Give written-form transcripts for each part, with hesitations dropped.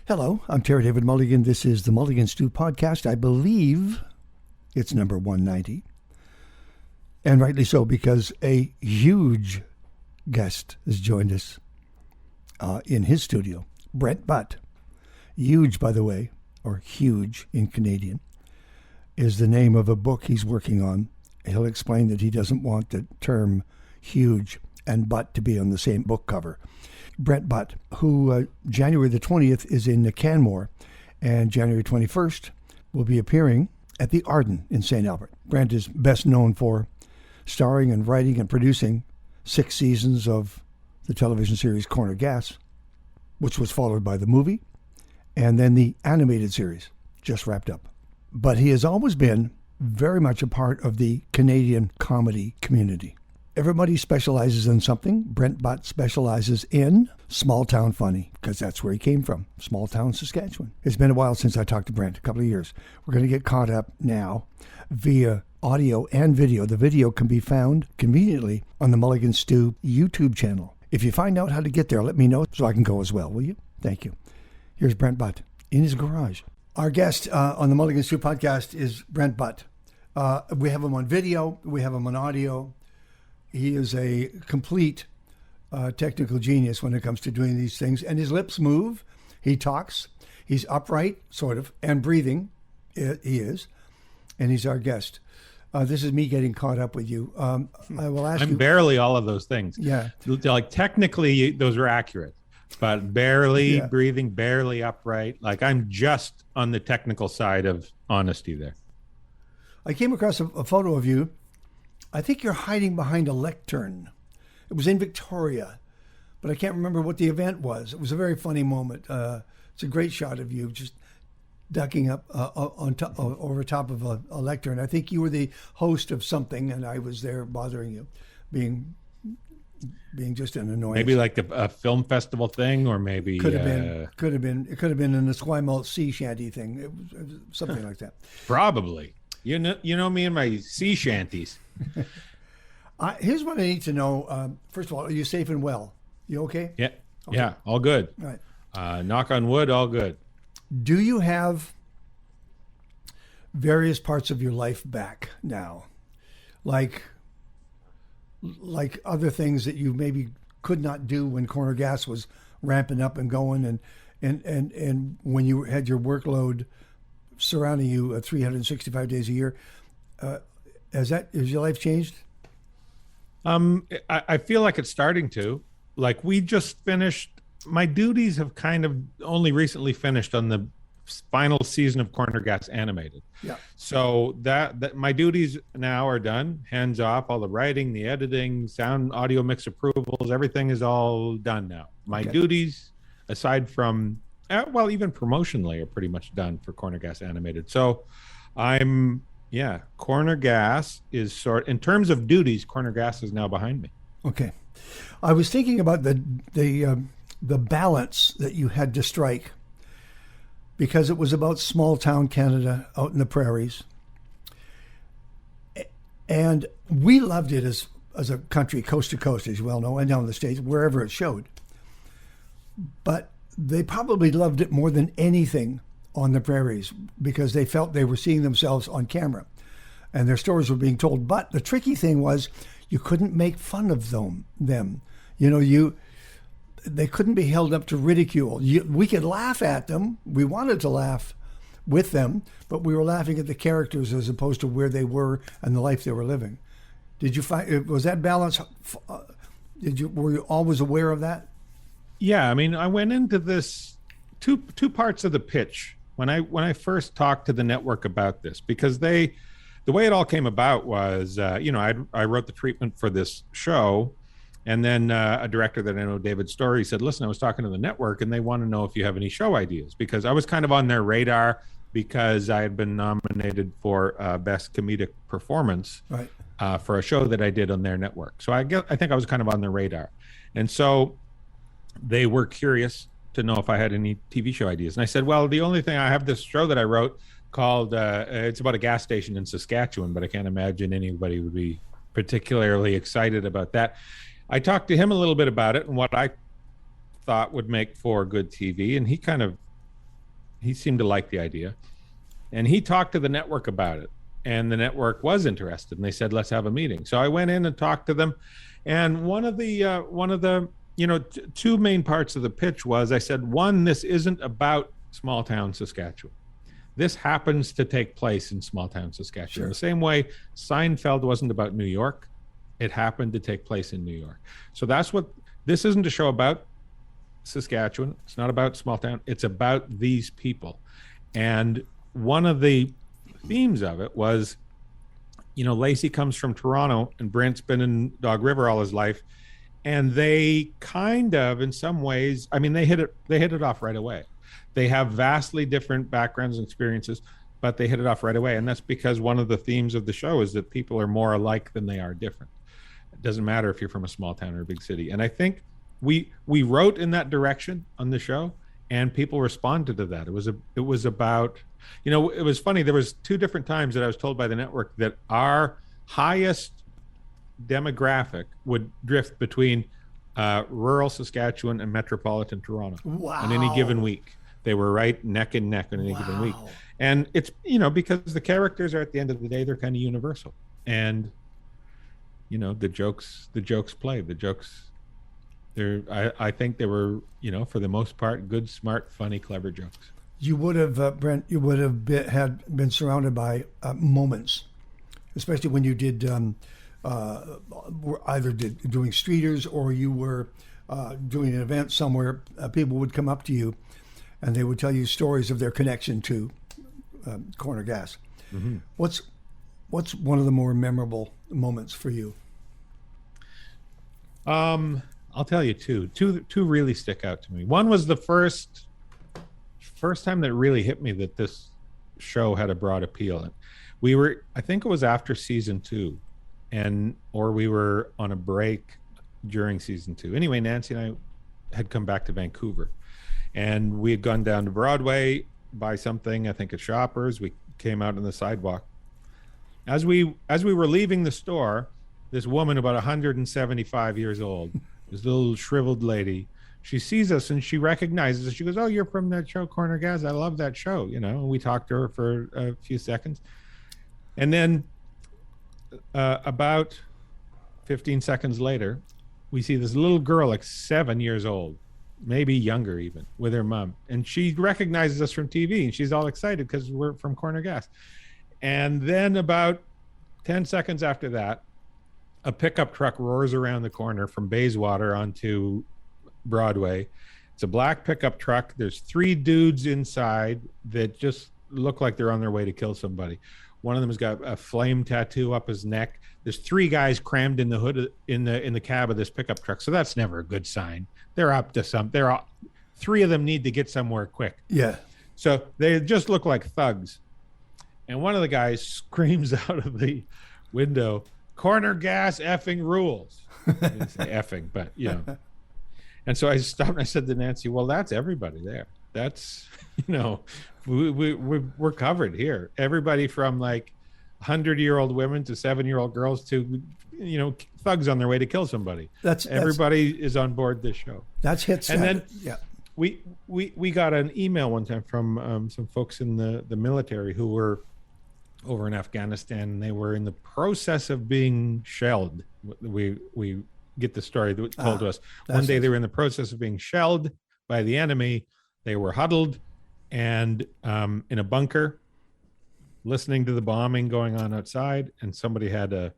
Hello, I'm Terry David Mulligan. This is the MulliganStew Podcast. I believe it's number 190. And rightly so, because a huge guest has joined us in his studio, Brent Butt. Huge, by the way, or huge in Canadian, is the name of a book he's working on. He'll explain that he doesn't want the term huge and butt to be on the same book cover. Brent Butt, who January the 20th is in Canmore, and January 21st will be appearing at the Arden in St. Albert. Brent is best known for starring and writing and producing 6 seasons of the television series Corner Gas, which was followed by the movie, and then the animated series, just wrapped up. But he has always been very much a part of the Canadian comedy community. Everybody specializes in something. Brent Butt specializes in small town funny, because that's where he came from, small town Saskatchewan. It's been a while since I talked to Brent, a couple of years. We're going to get caught up now via audio and video. The video can be found conveniently on the MulliganStew YouTube channel. If you find out how to get there, let me know so I can go as well, will you? Thank you. Here's Brent Butt in his garage. Our guest on the MulliganStew Podcast is Brent Butt. We have him on video. We have him on audio. He is a complete technical genius when it comes to doing these things. And his lips move. He talks. He's upright, sort of, and breathing. He is. And he's our guest. This is me getting caught up with you. I will ask you. I'm barely all of those things. Yeah. Like technically, those are accurate. But barely breathing, barely upright. Like I'm just on the technical side of honesty there. I came across a photo of you. I think you're hiding behind a lectern. It was in Victoria, but I can't remember what the event was. It was a very funny moment. It's a great shot of you just ducking up over top of a lectern. I think you were the host of something, and I was there bothering you, being just an annoyance. Maybe like a film festival thing, or maybe could have been. It could have been an Esquimalt sea shanty thing. It was something like that. Probably. You know me and my sea shanties. Here's what I need to know. First of all, are you safe and well? You okay? Yeah. Okay. Yeah. All good. All right. Knock on wood. All good. Do you have various parts of your life back now, like other things that you maybe could not do when Corner Gas was ramping up and going, and when you had your workload surrounding you 365 days a year? Has your life changed? I feel like it's starting to. Like we just finished. My duties have kind of only recently finished on the final season of Corner Gas animated. Yeah. So that my duties now are done. Hands off. All the writing, the editing, sound, audio mix approvals, everything is all done now. My duties, aside from even promotionally, are pretty much done for Corner Gas animated. So Corner Gas is in terms of duties, Corner Gas is now behind me. Okay. I was thinking about the balance that you had to strike, because it was about small town Canada out in the prairies. And we loved it as a country, coast to coast, as you well know, and down the States, wherever it showed. But they probably loved it more than anything on the prairies, because they felt they were seeing themselves on camera and their stories were being told. But the tricky thing was you couldn't make fun of them. They couldn't be held up to ridicule. We could laugh at them. We wanted to laugh with them, but we were laughing at the characters as opposed to where they were and the life they were living. Did you find, was that balance? Were you always aware of that? Yeah, I mean, I went into this two parts of the pitch when I first talked to the network about this, because the way it all came about was, I wrote the treatment for this show, and then a director that I know, David Story, said, listen, I was talking to the network and they want to know if you have any show ideas, because I was kind of on their radar because I had been nominated for Best Comedic Performance for a show that I did on their network. So I think I was kind of on their radar. And so they were curious to know if I had any TV show ideas. And I said, well, the only thing, I have this show that I wrote called, it's about a gas station in Saskatchewan, but I can't imagine anybody would be particularly excited about that. I talked to him a little bit about it and what I thought would make for good TV, and he kind of he seemed to like the idea, and he talked to the network about it, and the network was interested, and they said, let's have a meeting. So I went in and talked to them, and one of the two main parts of the pitch was, I said, one, this isn't about small town Saskatchewan. This happens to take place in small town Saskatchewan. Sure. The same way Seinfeld wasn't about New York, it happened to take place in New York. So that's what, this isn't a show about Saskatchewan. It's not about small town. It's about these people. And one of the themes of it was, Lacey comes from Toronto and Brent's been in Dog River all his life. And they kind of, in some ways, I mean, they hit it off right away. They have vastly different backgrounds and experiences, but they hit it off right away. And that's because one of the themes of the show is that people are more alike than they are different. It doesn't matter if you're from a small town or a big city. And I think we wrote in that direction on the show, and people responded to that. It was about, it was funny. There was 2 different times that I was told by the network that our highest demographic would drift between rural Saskatchewan and metropolitan Toronto. Wow. On any given week. They were right neck and neck on any given week. And it's, because the characters are, at the end of the day, they're kind of universal. And, the jokes play. The jokes, I think they were, for the most part, good, smart, funny, clever jokes. You would have, Brent, been surrounded by moments, especially when you did either doing streeters or you were doing an event somewhere. People would come up to you and they would tell you stories of their connection to Corner Gas. Mm-hmm. What's one of the more memorable moments for you? I'll tell you two really stick out to me. One was the first time that it really hit me that this show had a broad appeal. I think it was after season 2, or we were on a break during season 2. Anyway, Nancy and I had come back to Vancouver, and we had gone down to Broadway, buy something, I think at Shoppers. We came out on the sidewalk. As we were leaving the store, this woman about 175 years old, this little shriveled lady, she sees us and she recognizes us. She goes, "Oh, you're from that show, Corner Gas. I love that show." And we talked to her for a few seconds. And then about 15 seconds later, we see this little girl, like 7 years old, maybe younger even, with her mom. And she recognizes us from TV, and she's all excited because we're from Corner Gas. And then about 10 seconds after that, a pickup truck roars around the corner from Bayswater onto Broadway. It's a black pickup truck. There's 3 dudes inside that just look like they're on their way to kill somebody. One of them has got a flame tattoo up his neck. There's 3 guys crammed in the hood in the cab of this pickup truck. So that's never a good sign. They're up to something. 3 of them need to get somewhere quick. Yeah. So they just look like thugs. And one of the guys screams out of the window, "Corner Gas effing rules." I didn't say effing, but And so I stopped and I said to Nancy, "Well, that's everybody there. That's, we're covered here. Everybody from like 100-year-old women to 7-year-old girls to, thugs on their way to kill somebody. Everybody is on board this show." That's hits. And then yeah, we got an email one time from some folks in the military who were over in Afghanistan, and they were in the process of being shelled. We get the story that told to us. One day they were in the process of being shelled by the enemy. They were huddled and in a bunker, listening to the bombing going on outside, and somebody had a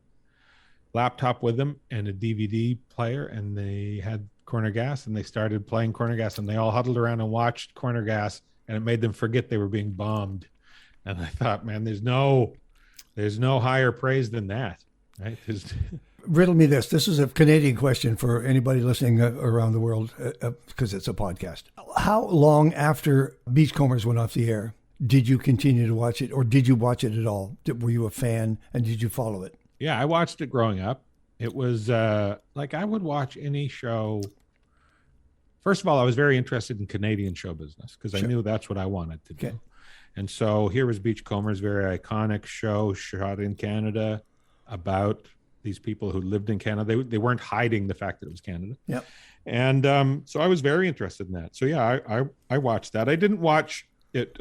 laptop with them and a DVD player, and they had Corner Gas, and they started playing Corner Gas, and they all huddled around and watched Corner Gas, and it made them forget they were being bombed. And I thought, man, there's no higher praise than that, right? Riddle me this. This is a Canadian question for anybody listening around the world, because it's a podcast. How long after Beachcombers went off the air did you continue to watch it, or did you watch it at all? Were you a fan, and did you follow it? Yeah, I watched it growing up. It was like I would watch any show. First of all, I was very interested in Canadian show business because I knew that's what I wanted to do. Okay. And so here was Beachcombers, very iconic show shot in Canada about these people who lived in Canada. They weren't hiding the fact that it was Canada. Yep. And so I was very interested in that. So yeah, I watched that. I didn't watch it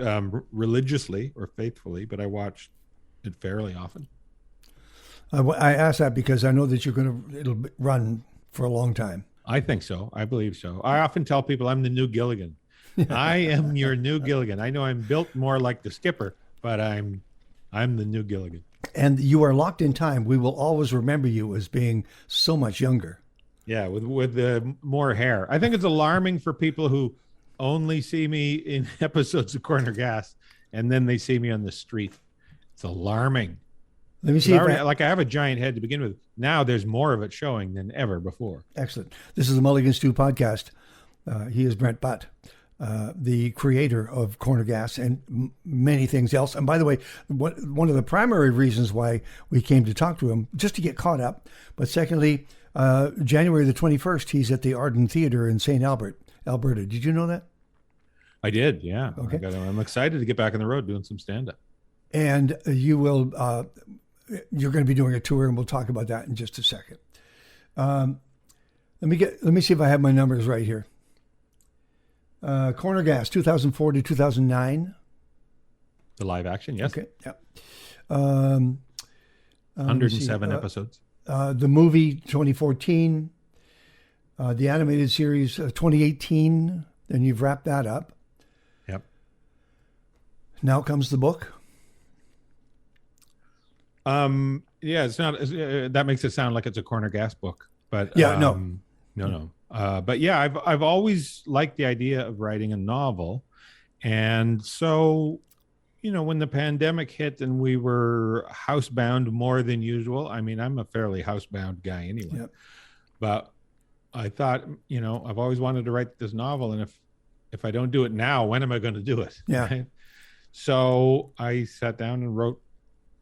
religiously or faithfully, but I watched it fairly often. I asked that because I know that it'll run for a long time. I think so. I believe so. I often tell people I'm the new Gilligan. I am your new Gilligan. I know I'm built more like the skipper, but I'm the new Gilligan. And you are locked in time. We will always remember you as being so much younger. Yeah, with more hair. I think it's alarming for people who only see me in episodes of Corner Gas, and then they see me on the street. It's alarming. Let me see. I have a giant head to begin with. Now there's more of it showing than ever before. Excellent. This is the MulliganStew Podcast. He is Brent Butt, the creator of Corner Gas and many things else. And by the way, one of the primary reasons why we came to talk to him, just to get caught up. But secondly, January the 21st, he's at the Arden Theater in St. Albert, Alberta. Did you know that? I did, yeah. Okay. I'm excited to get back on the road doing some stand-up. And you will... you're going to be doing a tour, and we'll talk about that in just a second. Let me see if I have my numbers right here. Corner Gas, 2004 to 2009. The live action, yes. Okay, yeah. 107 episodes. The movie, 2014. The animated series, 2018. And you've wrapped that up. Yep. Now comes the book. Yeah, it's not. That makes it sound like it's a Corner Gas book, but yeah, no. But yeah, I've always liked the idea of writing a novel, and so, when the pandemic hit and we were housebound more than usual. I mean, I'm a fairly housebound guy anyway, yep. But I thought, I've always wanted to write this novel, and if I don't do it now, when am I going to do it? Yeah. Right? So I sat down and wrote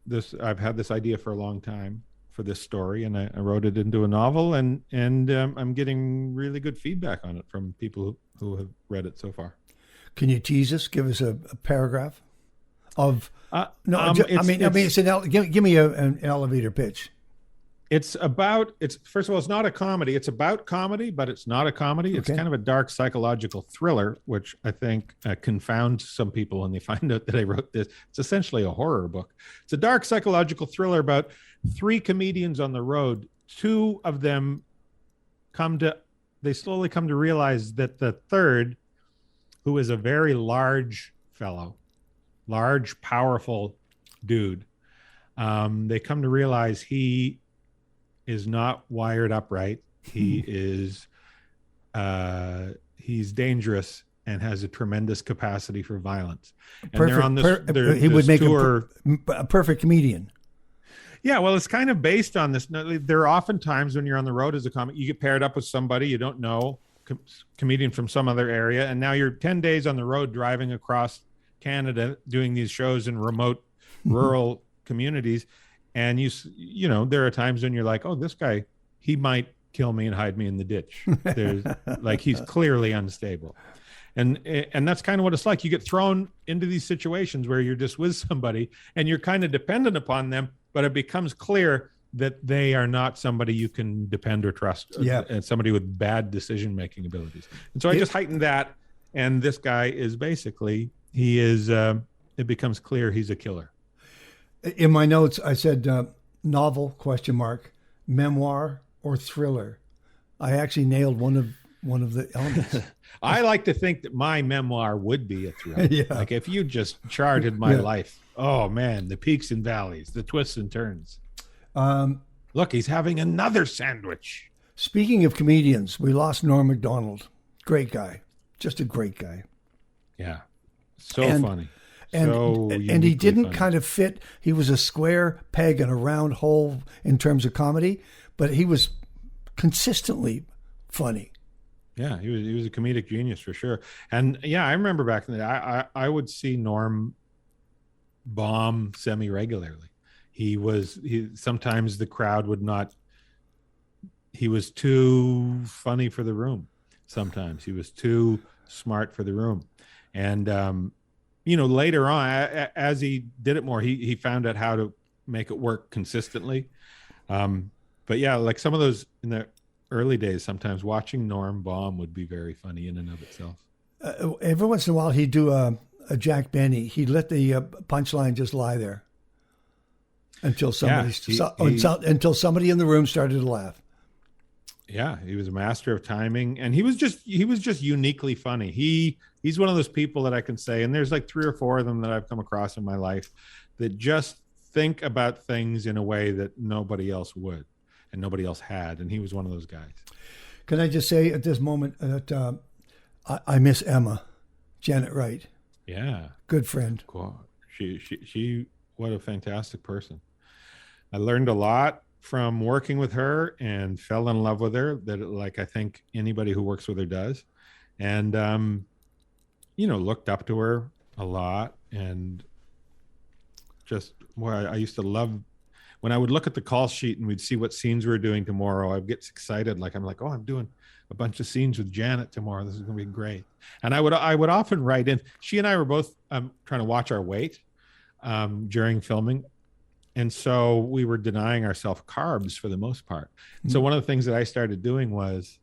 this. I've had this idea for a long time for this story, and I wrote it into a novel, and I'm getting really good feedback on it from people who have read it so far. Can you tease us? Give us a paragraph of no. Give me an elevator pitch. It's first of all, it's not a comedy. It's about comedy, but it's not a comedy. Okay. It's kind of a dark psychological thriller, which I think confounds some people when they find out that I wrote this. It's essentially a horror book. It's a dark psychological thriller about 3 comedians on the road. 2 of them slowly come to realize that the third, who is a very large fellow, large, powerful dude, they come to realize he is not wired upright. He is, he's dangerous and has a tremendous capacity for violence. And perfect, he would make a perfect comedian. Yeah, well, it's kind of based on this. There are often times when you're on the road as a comic, you get paired up with somebody you don't know, comedian from some other area, and now you're 10 days on the road driving across Canada doing these shows in remote, rural communities. And there are times when you're like, oh, this guy, he might kill me and hide me in the ditch. There's he's clearly unstable. And that's kind of what it's like. You get thrown into these situations where you're just with somebody and you're kind of dependent upon them, but it becomes clear that they are not somebody you can depend or trust. Yeah. And somebody with bad decision-making abilities. And so I just heightened that. And this guy is basically, it becomes clear he's a killer. In my notes, I said novel, ? Memoir, or thriller. I actually nailed one of the elements. I like to think that my memoir would be a thriller. Yeah. Like if you just charted my life, oh man, the peaks and valleys, the twists and turns. Look, he's having another sandwich. Speaking of comedians, we lost Norm Macdonald. Great guy. Just a great guy. Yeah. So funny. And he didn't funny. kind of fit. He was a square peg in a round hole in terms of comedy, but he was consistently funny. Yeah, he was a comedic genius for sure. And yeah, I remember back in the day, I would see Norm bomb semi-regularly. Sometimes the crowd would not. He was too funny for the room. Sometimes he was too smart for the room, and later on, as he did it more, he found out how to make it work consistently. But yeah, like some of those in the early days, sometimes watching Norm bomb would be very funny in and of itself. Every once in a while, he'd do Jack Benny, he let the punchline just lie there until until somebody in the room started to laugh. Yeah, he was a master of timing, and he was just uniquely funny. He's one of those people that I can say, and there's like 3 or 4 of them that I've come across in my life that just think about things in a way that nobody else would and nobody else had, and he was one of those guys. Can I just say at this moment that I miss Emma, Janet Wright. Yeah, good friend. Cool. She what a fantastic person. I learned a lot from working with her and fell in love with her, that like I think anybody who works with her does, and looked up to her a lot, and just I used to love when I would look at the call sheet and we'd see what scenes we were doing tomorrow. I'd get excited, I'm like, oh, I'm doing a bunch of scenes with Janet tomorrow. This is going to be great. And I would often write in. She and I were both trying to watch our weight during filming. And so we were denying ourselves carbs for the most part. Mm-hmm. So one of the things that I started doing was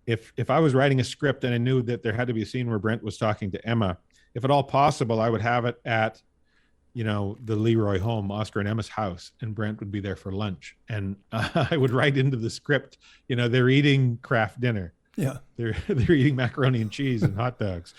if I was writing a script and I knew that there had to be a scene where Brent was talking to Emma, if at all possible, I would have it at, the Leroy home, Oscar and Emma's house, and Brent would be there for lunch. And I would write into the script, they're eating Kraft dinner. Yeah. They're eating macaroni and cheese and hot dogs.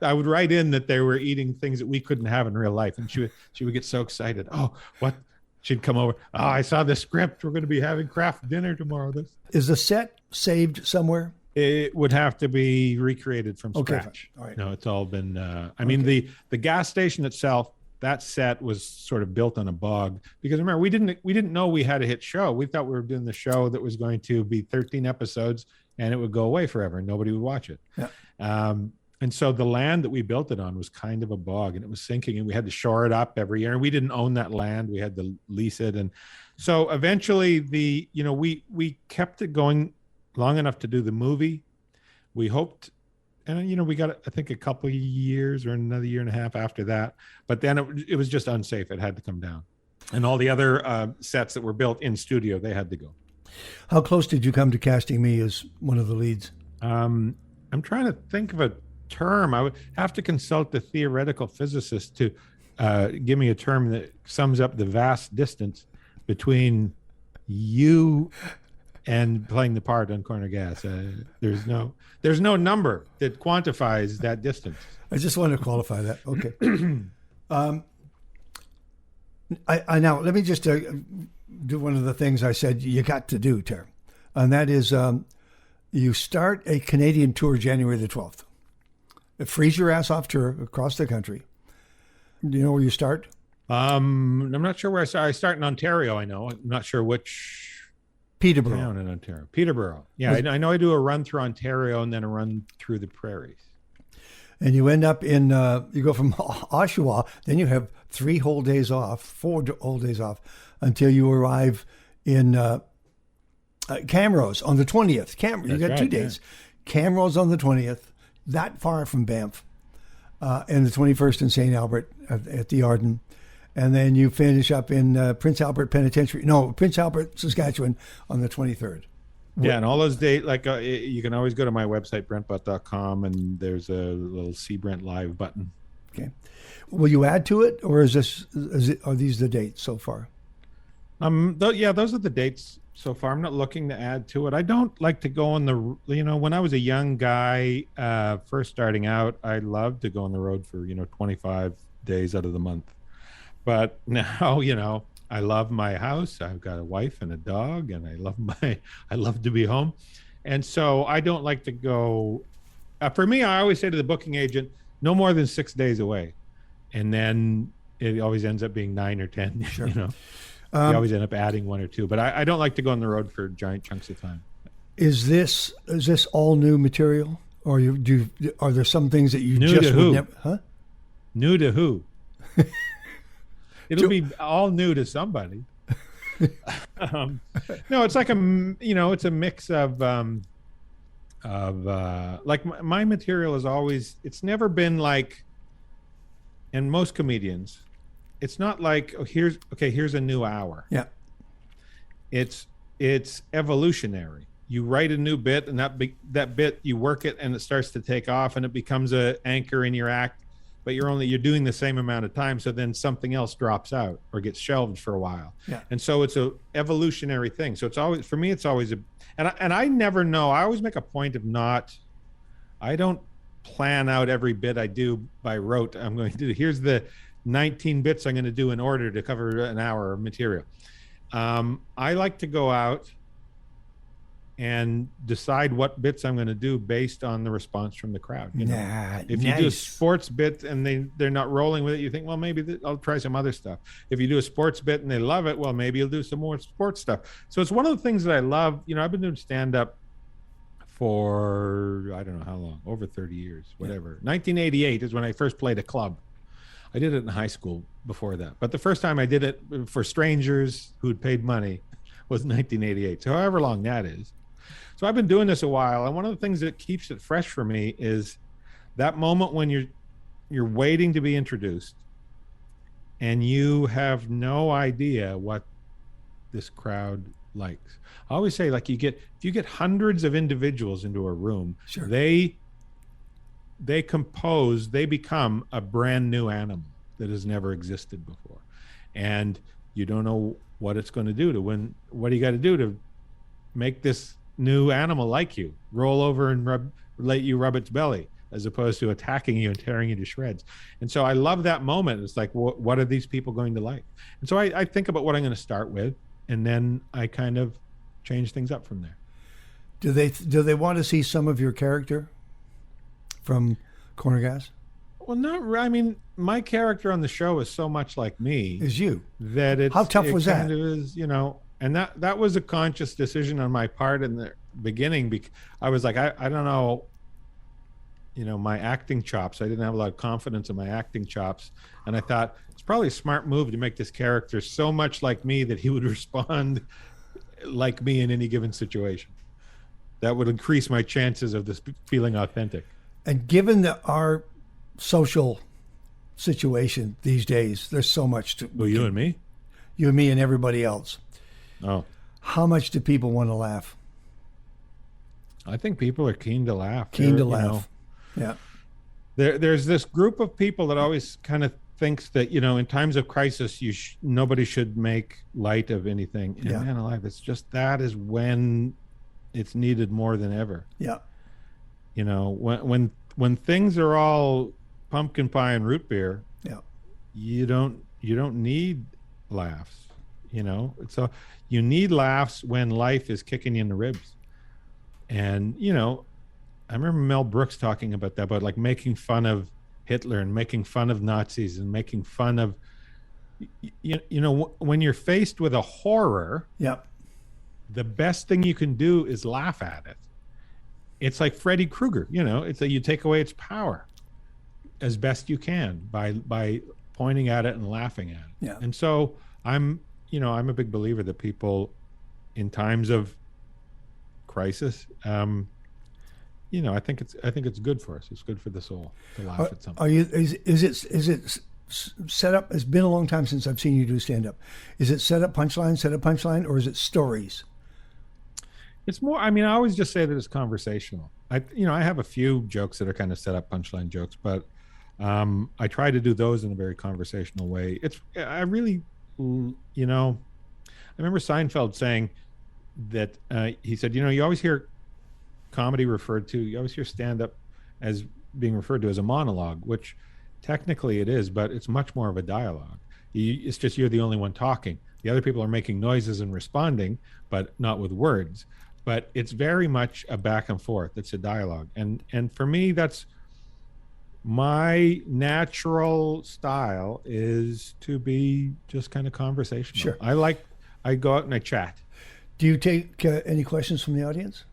I would write in that they were eating things that we couldn't have in real life. And she would get so excited. Oh, what? She'd come over. Oh, I saw the script. We're going to be having Kraft dinner tomorrow. Is the set saved somewhere? It would have to be recreated from scratch. All right. No, it's all been, I mean, the gas station itself, that set was sort of built on a bog, because remember, we didn't know we had a hit show. We thought we were doing the show that was going to be 13 episodes and it would go away forever and nobody would watch it. Yeah. And so the land that we built it on was kind of a bog, and it was sinking, and we had to shore it up every year. And we didn't own that land. We had to lease it. And so eventually we kept it going long enough to do the movie. We hoped, and we got, I think, a couple of years or another year and a half after that. But then it was just unsafe. It had to come down. And all the other sets that were built in studio, they had to go. How close did you come to casting me as one of the leads? I'm trying to think of a term. I would have to consult the theoretical physicist to give me a term that sums up the vast distance between you and playing the part on Corner Gas. There's no number that quantifies that distance. I just want to qualify that. Okay. I now let me just do one of the things I said you got to do, Ter, and that is you start a Canadian tour January the 12th. Freeze your ass off tour across the country. Do you know where you start? I'm not sure where I start. I start in Ontario. I know. I'm not sure which. Peterborough. Town in Ontario. Peterborough. Yeah, I know I do a run through Ontario and then a run through the prairies. And you end up in, you go from Oshawa, then you have 4 whole days off until you arrive in Camrose on the 20th. You got 2 days. Yeah. Camrose on the 20th, that far from Banff, and the 21st in St. Albert at the Arden. And then you finish up in Prince Albert Saskatchewan on the 23rd. Yeah, and all those dates, you can always go to my website, brentbutt.com, and there's a little See Brent Live button. Okay. Will you add to it, or are these the dates so far? Those are the dates so far. I'm not looking to add to it. I don't like to go on the, when I was a young guy, first starting out, I loved to go on the road for, 25 days out of the month. But now, I love my house. I've got a wife and a dog, and I love to be home. And so I don't like to go, for me, I always say to the booking agent, no more than 6 days away. And then it always ends up being 9 or 10, sure. You always end up adding 1 or 2, but I don't like to go on the road for giant chunks of time. Is this all new material, or are there some things that you new just to would who? never? Huh? New to who? It'll be all new to somebody. No, it's like it's a mix of like my material is always. It's never been like, and most comedians, it's not like here's a new hour. Yeah, it's evolutionary. You write a new bit, and that bit you work it, and it starts to take off, and it becomes an anchor in your act. but you're doing the same amount of time. So then something else drops out or gets shelved for a while. Yeah. And so it's a evolutionary thing. So it's always, for me, it's always and I never know. I always make a point of I don't plan out every bit I do by rote. I'm going to do, here's the 19 bits I'm going to do in order to cover an hour of material. I like to go out and decide what bits I'm going to do based on the response from the crowd. You know? If you do a sports bit and they're not rolling with it, you think, well, maybe I'll try some other stuff. If you do a sports bit and they love it, well, maybe you'll do some more sports stuff. So it's one of the things that I love. You know, I've been doing stand-up for, I don't know how long, over 30 years, whatever. 1988 is when I first played a club. I did it in high school before that. But the first time I did it for strangers who'd paid money was 1988. So however long that is. So I've been doing this a while, and one of the things that keeps it fresh for me is that moment when you're waiting to be introduced and you have no idea what this crowd likes. I always say, like, if you get hundreds of individuals into a room, sure, they become a brand new animal that has never existed before. And you don't know what it's going to do what do you got to do to make this new animal like you, roll over and let you rub its belly, as opposed to attacking you and tearing you to shreds. And so I love that moment. It's like, what are these people going to like? And so I think about what I'm going to start with, and then I kind of change things up from there. Do they want to see some of your character from Corner Gas? Well, I mean, my character on the show is so much like me. Is you. That it's, how tough was that? It is, you know, and that was a conscious decision on my part in the beginning, because I was like, I don't know, you know, my acting chops. I didn't have a lot of confidence in my acting chops. And I thought it's probably a smart move to make this character so much like me that he would respond like me in any given situation. That would increase my chances of this feeling authentic. And given our social situation these days, there's so much to... Well, you and me? You and me and everybody else. Oh. How much do people want to laugh? I think people are keen to laugh. Keen to laugh. Yeah. There's this group of people that always kind of thinks that, you know, in times of crisis, nobody should make light of anything. And man alive, it's just, that is when it's needed more than ever. Yeah. You know, when things are all pumpkin pie and root beer, you don't need laughs. You know, so you need laughs when life is kicking you in the ribs. And, you know, I remember Mel Brooks talking about that, about like making fun of Hitler and making fun of Nazis and making fun of, you know, when you're faced with a horror, the best thing you can do is laugh at it. It's like Freddy Krueger, you know, it's like you take away its power as best you can by pointing at it and laughing at it. Yeah. And so I'm a big believer that people in times of crisis, you know, I think it's good for us. It's good for the soul to laugh at something. Is it set up? It's been a long time since I've seen you do stand up. Is it set up punchline, or is it stories? It's more, I mean, I always just say that it's conversational. I have a few jokes that are kind of set up punchline jokes, but I try to do those in a very conversational way. I really, you know, I remember Seinfeld saying that he said, you know, you always hear comedy you always hear stand-up as being referred to as a monologue, which technically it is, but it's much more of a dialogue. It's just you're the only one talking. The other people are making noises and responding, but not with words. But it's very much a back and forth. It's a dialogue. And for me, that's my natural style, is to be just kind of conversational. Sure. I go out and I chat. Do you take any questions from the audience?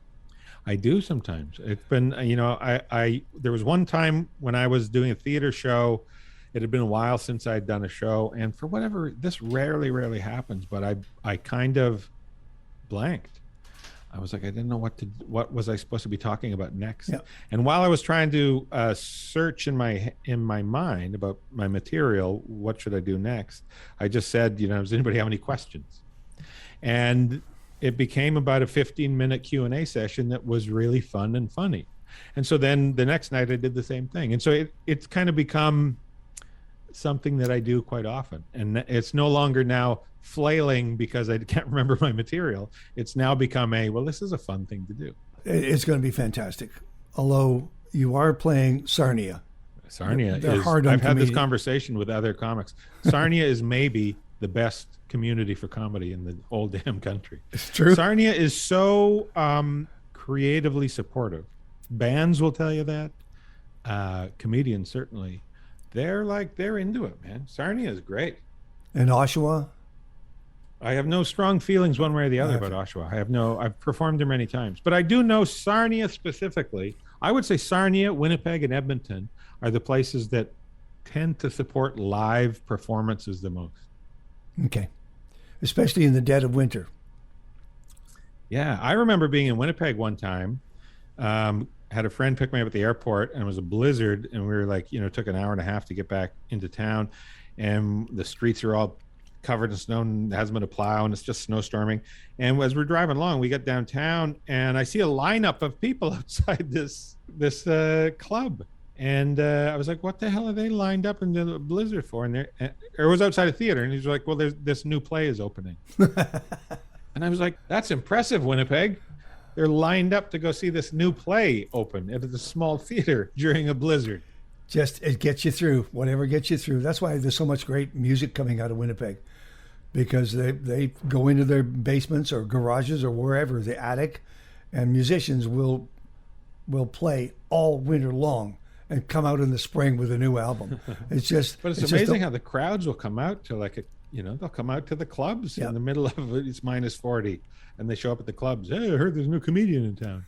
I do sometimes. It's been, you know, there was one time when I was doing a theater show. It had been a while since I'd done a show, and for whatever, this rarely happens, but I kind of blanked. I was like, I didn't know what was I supposed to be talking about next. Yeah. And while I was trying to search in my mind about my material, what should I do next? I just said, you know, does anybody have any questions? And it became about a 15-minute Q&A session that was really fun and funny. And so then the next night I did the same thing. And so it's kind of become something that I do quite often. And it's no longer now flailing because I can't remember my material. It's now become this is a fun thing to do. It's going to be fantastic. Although you are playing Sarnia. Sarnia I've had this conversation with other comics. Sarnia is maybe the best community for comedy in the whole damn country. It's true. Sarnia is so creatively supportive. Bands will tell you that. Comedians certainly. They're into it, man. Sarnia is great. And Oshawa? I have no strong feelings one way or the other about Oshawa. I've performed there many times. But I do know Sarnia specifically. I would say Sarnia, Winnipeg, and Edmonton are the places that tend to support live performances the most. Okay. Especially in the dead of winter. Yeah. I remember being in Winnipeg one time. Had a friend pick me up at the airport, and it was a blizzard, and we were took an hour and a half to get back into town, and the streets are all covered in snow and there hasn't been a plow, and it's just snowstorming. And as we're driving along, we get downtown, and I see a lineup of people outside this club. And I was like, what the hell are they lined up in the blizzard for? And it was outside a theater, and he's like, well, this new play is opening. And I was like, that's impressive, Winnipeg. They're lined up to go see this new play open at a small theater during a blizzard. It gets you through, whatever gets you through. That's why there's so much great music coming out of Winnipeg, because they go into their basements or garages or wherever, the attic, and musicians will play all winter long and come out in the spring with a new album. But it's amazing how the crowds will come out to they'll come out to the clubs in the middle of it's minus 40, and they show up at the clubs. Hey, I heard there's a new comedian in town.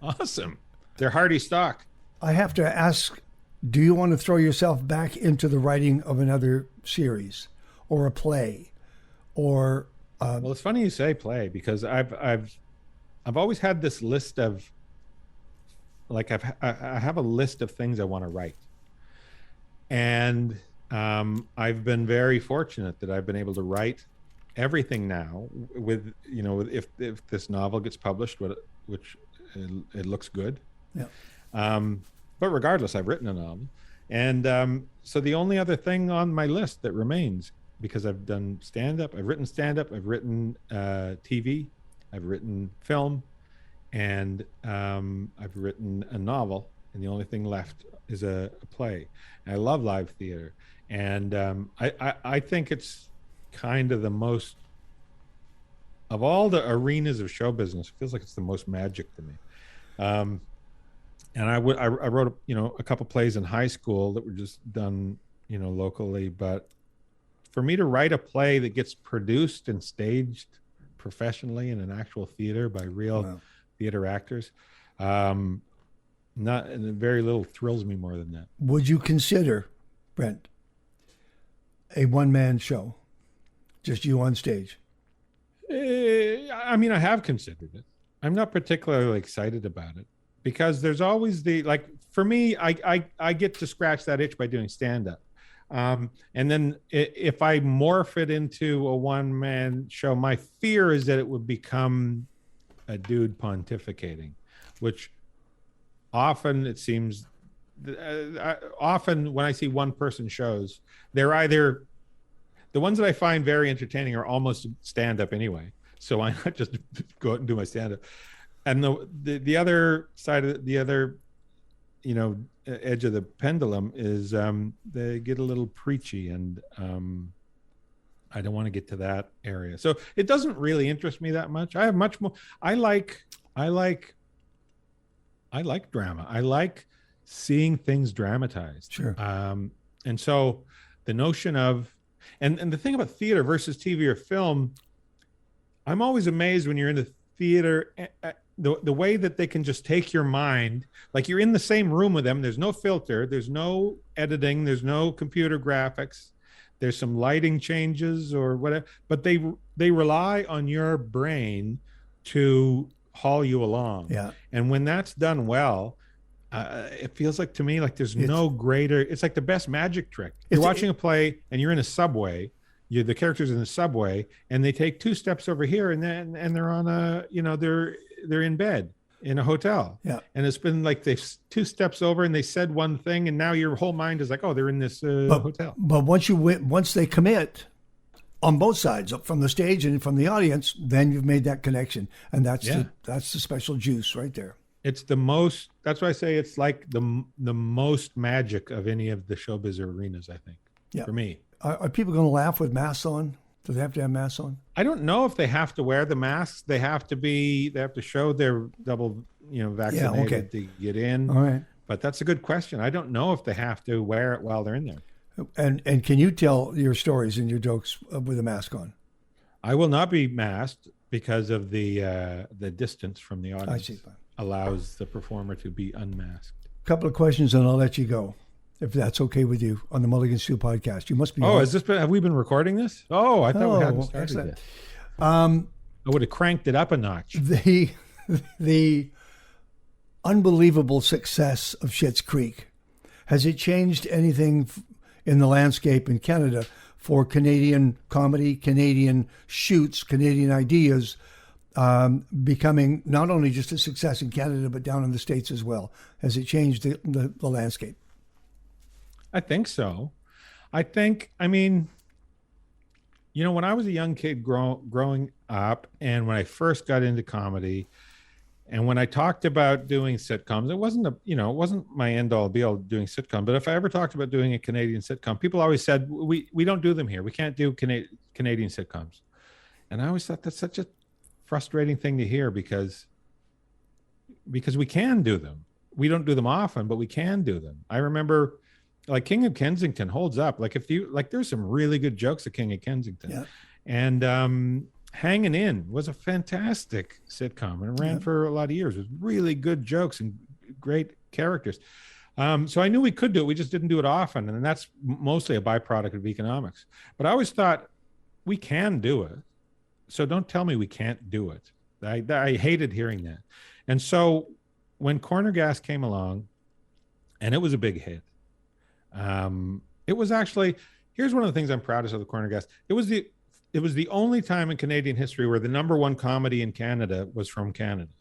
Awesome. They're hardy stock. I have to ask, do you want to throw yourself back into the writing of another series or a play? Or well, it's funny you say play, because I've always had this list of I have a list of things I want to write, and I've been very fortunate that I've been able to write everything now. With if this novel gets published, which it looks good, but regardless, I've written a novel, and so the only other thing on my list that remains, because I've done stand-up, I've written stand-up, I've written TV, I've written film, and I've written a novel, and the only thing left is a play. And I love live theater, and I think it's kind of the most, of all the arenas of show business, it feels like it's the most magic to me. And I wrote a couple plays in high school that were just done locally, but for me to write a play that gets produced and staged professionally in an actual theater by real theater actors, very little thrills me more than that. Would you consider, Brent, a one-man show, just you on stage? I mean, I have considered it. I'm not particularly excited about it, because there's always for me, I get to scratch that itch by doing stand-up. And then if I morph it into a one-man show, my fear is that it would become a dude pontificating, which often it seems, often when I see one-person shows, they're either, the ones that I find very entertaining are almost stand-up anyway, so why not just go out and do my stand-up? And the other side of the other, edge of the pendulum is they get a little preachy, and I don't want to get to that area. So it doesn't really interest me that much. I have much more. I like drama. I like seeing things dramatized. Sure. And so the notion of, and the thing about theater versus TV or film, I'm always amazed when you're in the theater, the way that they can just take your mind, like you're in the same room with them. There's no filter, there's no editing, there's no computer graphics, there's some lighting changes or whatever, but they rely on your brain to haul you along. Yeah. And when that's done well, it feels like to me like there's no greater, it's like the best magic trick. You're watching a play and you're in a subway, the characters in the subway, and they take two steps over here, and they're on they're in bed. in a hotel. Yeah. And it's been like they've two steps over and they said one thing, and now your whole mind is like, oh, they're in this hotel. But once they commit on both sides, from the stage and from the audience, then you've made that connection, and that's the special juice right there. It's the most. That's why I say it's like the most magic of any of the showbiz arenas, I think. Yeah. For me. Are people going to laugh with masks on? Do they have to have masks on? I don't know if they have to wear the masks. They have to show they're double, vaccinated to get in. All right. But that's a good question. I don't know if they have to wear it while they're in there. And can you tell your stories and your jokes with a mask on? I will not be masked because of the distance from the audience. I see. Allows the performer to be unmasked. A couple of questions and I'll let you go, if that's okay with you, on the MulliganStew Podcast. You must be. Oh, have we been recording this? Oh, I thought we hadn't started it. I would have cranked it up a notch. The unbelievable success of Schitt's Creek, has it changed anything in the landscape in Canada for Canadian comedy, Canadian shoots, Canadian ideas, becoming not only just a success in Canada, but down in the States as well? Has it changed the landscape? I think so. When I was a young kid growing up, and when I first got into comedy, and when I talked about doing sitcoms, it wasn't my end all be all doing sitcom. But if I ever talked about doing a Canadian sitcom, people always said, we don't do them here. We can't do Canadian sitcoms. And I always thought that's such a frustrating thing to hear because we can do them. We don't do them often, but we can do them. I remember like King of Kensington holds up. Like there's some really good jokes at King of Kensington. Yeah. And Hanging In was a fantastic sitcom and it ran for a lot of years. It was really good jokes and great characters. So I knew we could do it. We just didn't do it often. And that's mostly a byproduct of economics. But I always thought we can do it. So don't tell me we can't do it. I hated hearing that. And so when Corner Gas came along, and it was a big hit, it was actually, here's one of the things I'm proudest of the Corner Gas. It was the only time in Canadian history where the number one comedy in Canada was from Canada.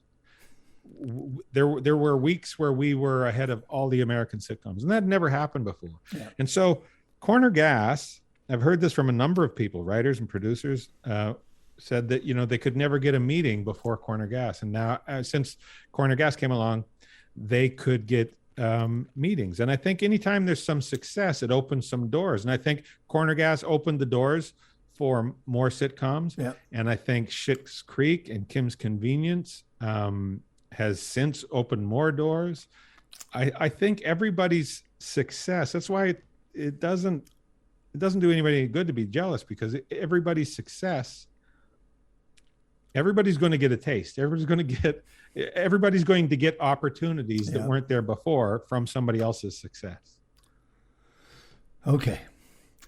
There were weeks where we were ahead of all the American sitcoms, and that had never happened before. Yeah. And so Corner Gas, I've heard this from a number of people, writers and producers, said that, they could never get a meeting before Corner Gas. And now since Corner Gas came along, they could get meetings. And I think anytime there's some success, it opens some doors. And I think Corner Gas opened the doors for more sitcoms. Yeah. And I think Schitt's Creek and Kim's Convenience has since opened more doors. I think everybody's success, that's why it doesn't do anybody any good to be jealous, because everybody's success, everybody's going to get a taste. Everybody's going to get opportunities that weren't there before from somebody else's success. Okay.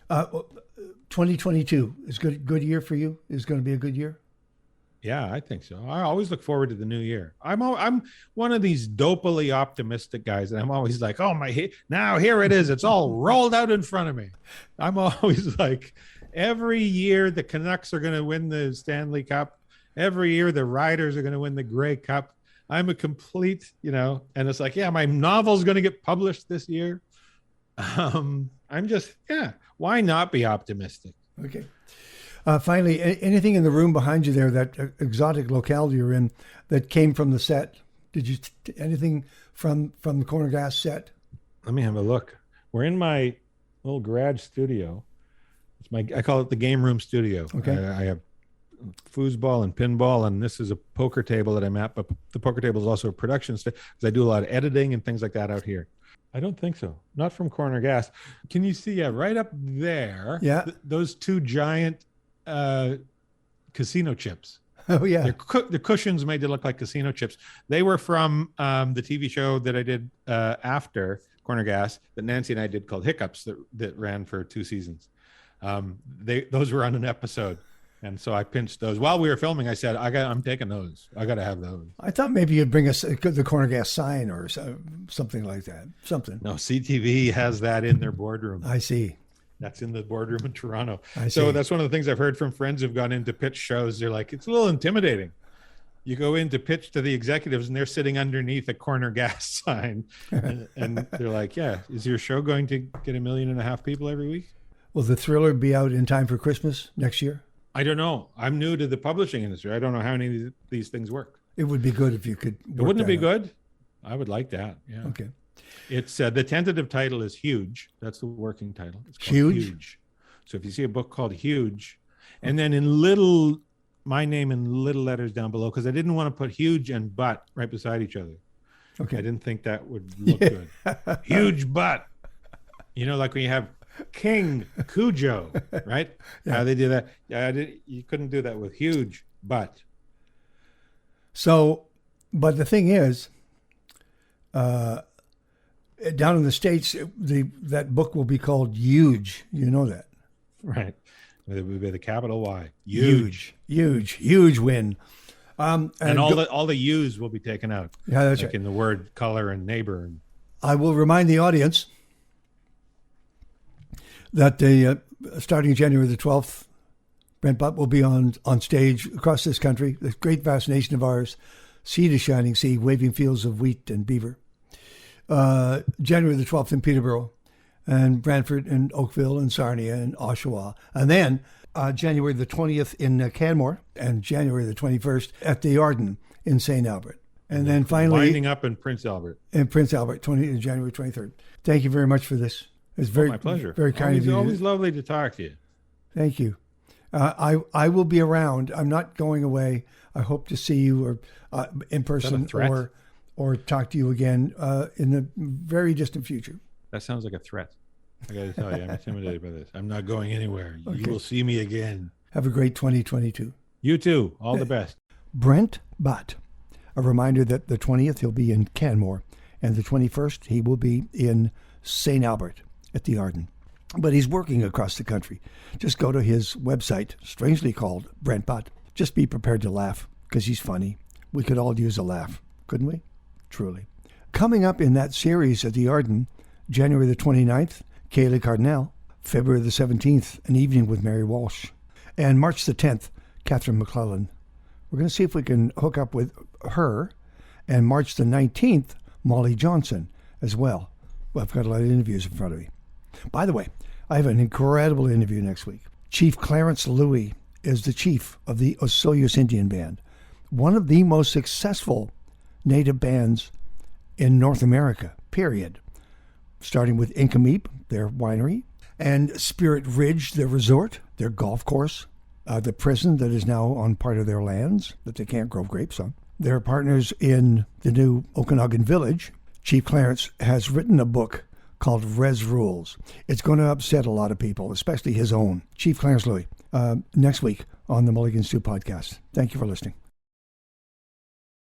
2022 is good year for you? Is going to be a good year? Yeah, I think so. I always look forward to the new year. I'm one of these dopily optimistic guys, and I'm always like, oh now here it is. It's all rolled out in front of me. I'm always like, every year the Canucks are going to win the Stanley Cup. Every year the Riders are going to win the Grey Cup. I'm a complete, and it's like, my novel's going to get published this year. I'm just, why not be optimistic? Okay. Finally, anything in the room behind you there, that exotic locale you're in, that came from the set? Did you anything from the Corner Gas set? Let me have a look. We're in my little garage studio. I call it the game room studio. Okay. I have foosball and pinball, and this is a poker table that I'm at, but the poker table is also a production studio because I do a lot of editing and things like that out here. I don't think so. Not from Corner Gas. Can you see? Yeah, right up there. Yeah. Those two giant casino chips. Oh yeah. The cushions made to look like casino chips. They were from the TV show that I did after Corner Gas that Nancy and I did called Hiccups that ran for 2 seasons. Those were on an episode. And so I pinched those while we were filming. I said, I'm taking those. I got to have those. I thought maybe you'd bring us the Corner Gas sign or something like that. Something. No, CTV has that in their boardroom. I see. That's in the boardroom in Toronto. I see. So that's one of the things I've heard from friends who've gone into pitch shows. They're like, it's a little intimidating. You go in to pitch to the executives, and they're sitting underneath a corner gas sign, and they're like, "Yeah, is your show going to get 1.5 million people every week?" Will the thriller be out in time for Christmas next year? I don't know. I'm new to the publishing industry. I don't know how any of these things work. It would be good if you could. Wouldn't it be good? I would like that. Yeah. Okay. It's the tentative title is Huge. That's the working title. It's called Huge. So if you see a book called Huge, and then my name in little letters down below, because I didn't want to put Huge and Butt right beside each other. Okay. I didn't think that would look good. Huge Butt. Like when you have King Cujo, right? Yeah. How they do that. You couldn't do that with Huge Butt. So, but the thing is, down in the States, that book will be called Huge. You know that. Right. It would be the capital Y. Huge win. And all the U's will be taken out. Yeah, that's like right. in the word color and neighbor. I will remind the audience that starting January the 12th, Brent Butt will be on stage across this country, this great vast nation of ours, sea to shining sea, waving fields of wheat and beaver. January the 12th in Peterborough, and Brantford and Oakville and Sarnia and Oshawa. And then January the 20th in Canmore, and January the 21st at the Arden in St. Albert. And then finally... winding up in Prince Albert. January 23rd. Thank you very much for this. It's my pleasure. Very kind of you. Always lovely to talk to you. Thank you. I will be around. I'm not going away. I hope to see you or in person or talk to you again in the very distant future. That sounds like a threat. I got to tell you, I'm intimidated by this. I'm not going anywhere. Okay. You will see me again. Have a great 2022. You too. All the best. Brent Butt. A reminder that the 20th he'll be in Canmore, and the 21st he will be in St. Albert at the Arden. But he's working across the country. Just go to his website, strangely called Brent Butt. Just be prepared to laugh, because he's funny. We could all use a laugh, couldn't we? Truly. Coming up in that series at the Arden, January the 29th, Kaylee Cardinal. February the 17th, An Evening with Mary Walsh. And March the 10th, Catherine McClellan. We're going to see if we can hook up with her. And March the 19th, Molly Johnson as well. Well, I've got a lot of interviews in front of me. By the way, I have an incredible interview next week. Chief Clarence Louie is the chief of the Osoyoos Indian Band, one of the most successful native bands in North America, period. Starting with Inkameep, their winery, and Spirit Ridge, their resort, their golf course, the prison that is now on part of their lands that they can't grow grapes on. They're partners in the new Okanagan Village. Chief Clarence has written a book called Res Rules. It's going to upset a lot of people, especially his own. Chief Clarence Louie, next week on the MulliganStew Podcast. Thank you for listening.